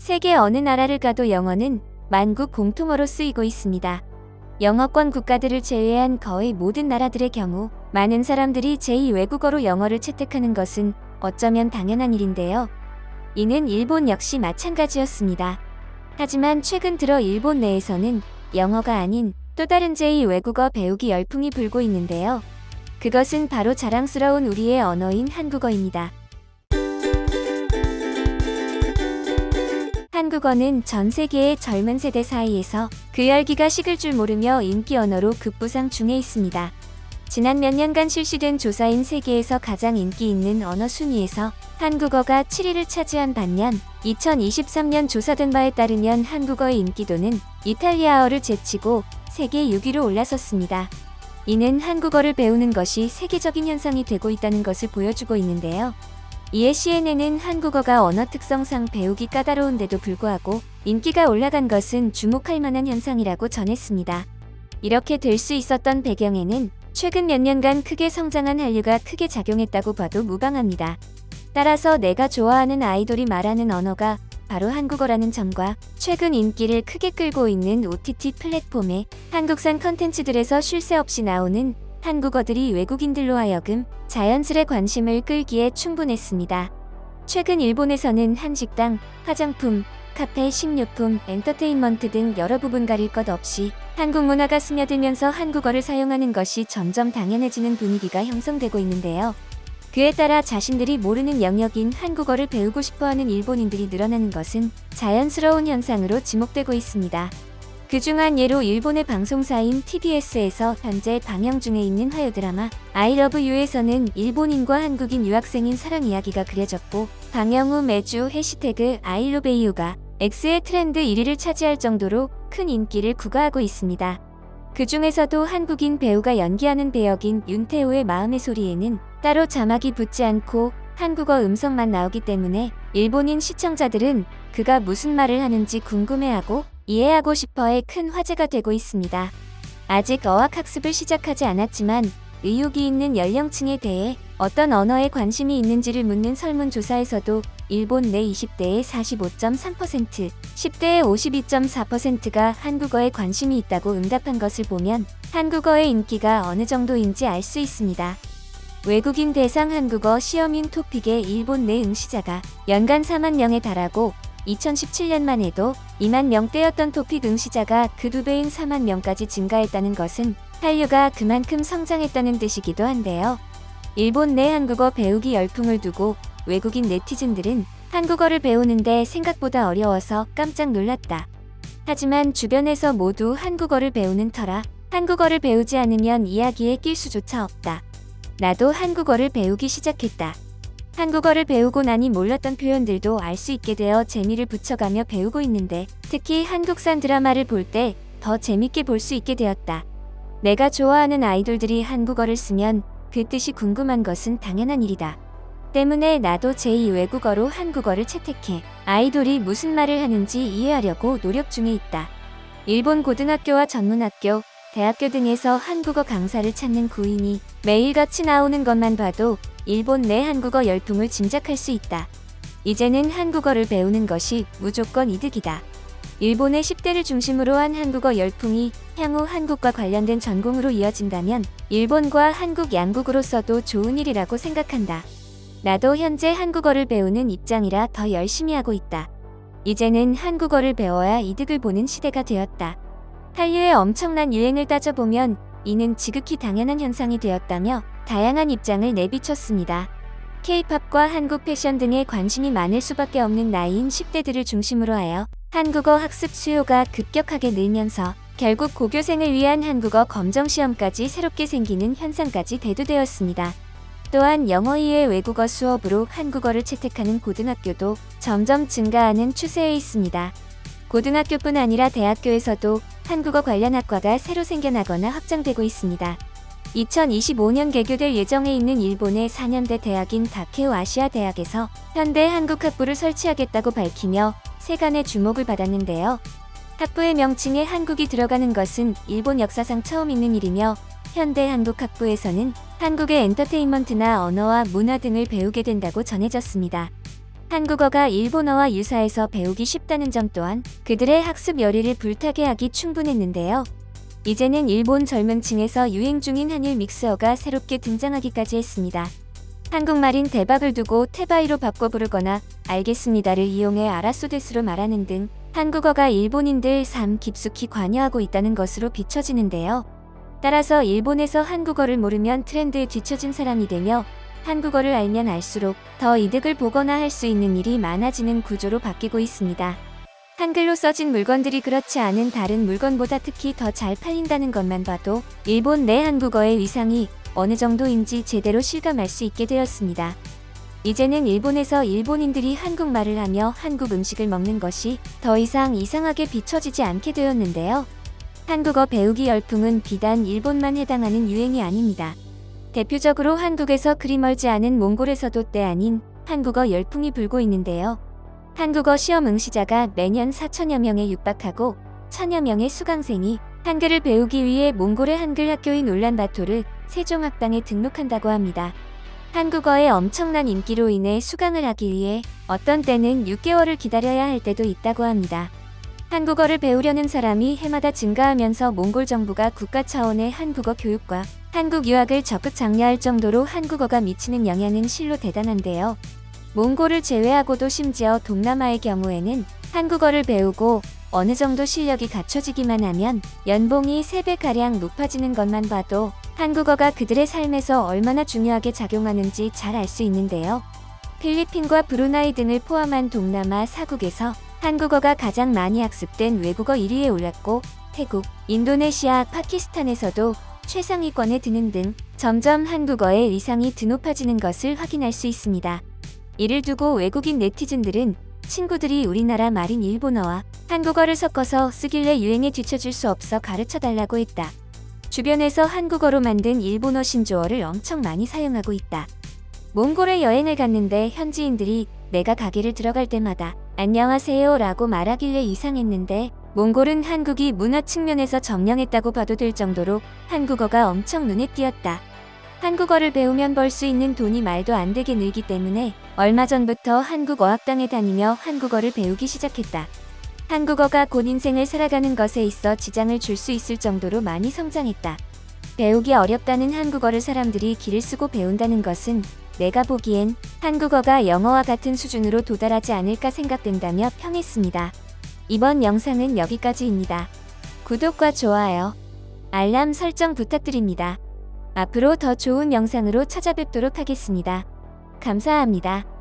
세계 어느 나라를 가도 영어는 만국 공통어로 쓰이고 있습니다. 영어권 국가들을 제외한 거의 모든 나라들의 경우 많은 사람들이 제2 외국어로 영어를 채택하는 것은 어쩌면 당연한 일인데요. 이는 일본 역시 마찬가지였습니다. 하지만 최근 들어 일본 내에서는 영어가 아닌 또 다른 제2 외국어 배우기 열풍이 불고 있는데요. 그것은 바로 자랑스러운 우리의 언어인 한국어입니다. 한국어는 전 세계의 젊은 세대 사이에서 그 열기가 식을 줄 모르며 인기 언어로 급부상 중에 있습니다. 지난 몇 년간 실시된 조사인 세계에서 가장 인기 있는 언어 순위에서 한국어가 7위를 차지한 반면 2023년 조사된 바에 따르면 한국어의 인기도는 이탈리아어를 제치고 세계 6위로 올라섰습니다. 이는 한국어를 배우는 것이 세계적인 현상이 되고 있다는 것을 보여주고 있는데요. 이에 CNN은 한국어가 언어 특성상 배우기 까다로운데도 불구하고 인기가 올라간 것은 주목할 만한 현상이라고 전했습니다. 이렇게 될 수 있었던 배경에는 최근 몇 년간 크게 성장한 한류가 크게 작용했다고 봐도 무방합니다. 따라서 내가 좋아하는 아이돌이 말하는 언어가 바로 한국어라는 점과 최근 인기를 크게 끌고 있는 OTT 플랫폼에 한국산 컨텐츠들에서 쉴 새 없이 나오는 한국어들이 외국인들로 하여금 자연스레 관심을 끌기에 충분했습니다. 최근 일본에서는 한식당, 화장품, 카페, 식료품, 엔터테인먼트 등 여러 부분 가릴 것 없이 한국 문화가 스며들면서 한국어를 사용하는 것이 점점 당연해지는 분위기가 형성되고 있는데요. 그에 따라 자신들이 모르는 영역인 한국어를 배우고 싶어하는 일본인들이 늘어나는 것은 자연스러운 현상으로 지목되고 있습니다. 그중 한 예로 일본의 방송사인 TBS에서 현재 방영 중에 있는 화요 드라마 I Love You에서는 일본인과 한국인 유학생인 사랑 이야기가 그려졌고 방영 후 매주 해시태그 I Love You가 X의 트렌드 1위를 차지할 정도로 큰 인기를 구가하고 있습니다. 그 중에서도 한국인 배우가 연기하는 배역인 윤태호의 마음의 소리에는 따로 자막이 붙지 않고 한국어 음성만 나오기 때문에 일본인 시청자들은 그가 무슨 말을 하는지 궁금해하고 이해하고 싶어해 큰 화제가 되고 있습니다. 아직 어학학습을 시작하지 않았지만 의욕이 있는 연령층에 대해 어떤 언어에 관심이 있는지를 묻는 설문조사에서도 일본 내 20대의 45.3%, 10대의 52.4%가 한국어에 관심이 있다고 응답한 것을 보면 한국어의 인기가 어느 정도인지 알 수 있습니다. 외국인 대상 한국어 시험인 토픽의 일본 내 응시자가 연간 4만 명에 달하고 2017년만 해도 2만 명대였던 토픽 응시자가 그 2배인 4만 명까지 증가했다는 것은 한류가 그만큼 성장했다는 뜻이기도 한데요. 일본 내 한국어 배우기 열풍을 두고 외국인 네티즌들은 한국어를 배우는데 생각보다 어려워서 깜짝 놀랐다. 하지만 주변에서 모두 한국어를 배우는 터라 한국어를 배우지 않으면 이야기에 낄 수조차 없다. 나도 한국어를 배우기 시작했다. 한국어를 배우고 나니 몰랐던 표현들도 알 수 있게 되어 재미를 붙여가며 배우고 있는데 특히 한국산 드라마를 볼 때 더 재밌게 볼 수 있게 되었다. 내가 좋아하는 아이돌들이 한국어를 쓰면 그 뜻이 궁금한 것은 당연한 일이다. 때문에 나도 제2 외국어로 한국어를 채택해 아이돌이 무슨 말을 하는지 이해하려고 노력 중에 있다. 일본 고등학교와 전문학교, 대학교 등에서 한국어 강사를 찾는 구인이 매일같이 나오는 것만 봐도 일본 내 한국어 열풍을 짐작할 수 있다. 이제는 한국어를 배우는 것이 무조건 이득이다. 일본의 10대를 중심으로 한 한국어 열풍이 향후 한국과 관련된 전공으로 이어진다면 일본과 한국 양국으로서도 좋은 일이라고 생각한다. 나도 현재 한국어를 배우는 입장이라 더 열심히 하고 있다. 이제는 한국어를 배워야 이득을 보는 시대가 되었다. 한류의 엄청난 유행을 따져보면 이는 지극히 당연한 현상이 되었다며 다양한 입장을 내비쳤습니다. K-팝과 한국 패션 등에 관심이 많을 수밖에 없는 나이인 10대들을 중심으로 하여 한국어 학습 수요가 급격하게 늘면서 결국 고교생을 위한 한국어 검정시험까지 새롭게 생기는 현상까지 대두되었습니다. 또한 영어 이외 외국어 수업으로 한국어를 채택하는 고등학교도 점점 증가하는 추세에 있습니다. 고등학교뿐 아니라 대학교에서도 한국어 관련 학과가 새로 생겨나거나 확장되고 있습니다. 2025년 개교될 예정에 있는 일본의 4년대 대학인 다케오 아시아 대학에서 현대 한국 학부를 설치하겠다고 밝히며 세간의 주목을 받았는데요. 학부의 명칭에 한국이 들어가는 것은 일본 역사상 처음 있는 일이며 현대 한국 학부에서는 한국의 엔터테인먼트나 언어와 문화 등을 배우게 된다고 전해졌습니다. 한국어가 일본어와 유사해서 배우기 쉽다는 점 또한 그들의 학습 열의를 불타게 하기 충분했는데요. 이제는 일본 젊은 층에서 유행 중인 한일 믹스어가 새롭게 등장하기까지 했습니다. 한국말인 대박을 두고 테바이로 바꿔 부르거나 알겠습니다를 이용해 아라소데스로 말하는 등 한국어가 일본인들 삶 깊숙이 관여하고 있다는 것으로 비춰지는데요. 따라서 일본에서 한국어를 모르면 트렌드에 뒤처진 사람이 되며 한국어를 알면 알수록 더 이득을 보거나 할 수 있는 일이 많아지는 구조로 바뀌고 있습니다. 한글로 써진 물건들이 그렇지 않은 다른 물건보다 특히 더 잘 팔린다는 것만 봐도 일본 내 한국어의 위상이 어느 정도인지 제대로 실감할 수 있게 되었습니다. 이제는 일본에서 일본인들이 한국말을 하며 한국 음식을 먹는 것이 더 이상 이상하게 비춰지지 않게 되었는데요. 한국어 배우기 열풍은 비단 일본만 해당하는 유행이 아닙니다. 대표적으로 한국에서 그리 멀지 않은 몽골에서도 때 아닌 한국어 열풍이 불고 있는데요. 한국어 시험 응시자가 매년 4천여 명에 육박하고 1,000여 명의 수강생이 한글을 배우기 위해 몽골의 한글 학교인 울란바토르 세종학당에 등록한다고 합니다. 한국어의 엄청난 인기로 인해 수강을 하기 위해 어떤 때는 6개월을 기다려야 할 때도 있다고 합니다. 한국어를 배우려는 사람이 해마다 증가하면서 몽골 정부가 국가 차원의 한국어 교육과 한국 유학을 적극 장려할 정도로 한국어가 미치는 영향은 실로 대단한데요. 몽골을 제외하고도 심지어 동남아의 경우에는 한국어를 배우고 어느 정도 실력이 갖춰지기만 하면 연봉이 3배가량 높아지는 것만 봐도 한국어가 그들의 삶에서 얼마나 중요하게 작용하는지 잘 알 수 있는데요. 필리핀과 브루나이 등을 포함한 동남아 4국에서 한국어가 가장 많이 학습된 외국어 1위에 올랐고 태국, 인도네시아, 파키스탄에서도 최상위권에 드는 등 점점 한국어의 위상이 드높아지는 것을 확인할 수 있습니다. 이를 두고 외국인 네티즌들은 친구들이 우리나라 말인 일본어와 한국어를 섞어서 쓰길래 유행에 뒤처질 수 없어 가르쳐달라고 했다. 주변에서 한국어로 만든 일본어 신조어를 엄청 많이 사용하고 있다. 몽골에 여행을 갔는데 현지인들이 내가 가게를 들어갈 때마다 안녕하세요 라고 말하길래 이상했는데 몽골은 한국이 문화 측면에서 점령했다고 봐도 될 정도로 한국어가 엄청 눈에 띄었다. 한국어를 배우면 벌 수 있는 돈이 말도 안 되게 늘기 때문에 얼마 전부터 한국어학당에 다니며 한국어를 배우기 시작했다. 한국어가 곧 인생을 살아가는 것에 있어 지장을 줄 수 있을 정도로 많이 성장했다. 배우기 어렵다는 한국어를 사람들이 기를 쓰고 배운다는 것은 내가 보기엔 한국어가 영어와 같은 수준으로 도달하지 않을까 생각된다며 평했습니다. 이번 영상은 여기까지입니다. 구독과 좋아요, 알람 설정 부탁드립니다. 앞으로 더 좋은 영상으로 찾아뵙도록 하겠습니다. 감사합니다.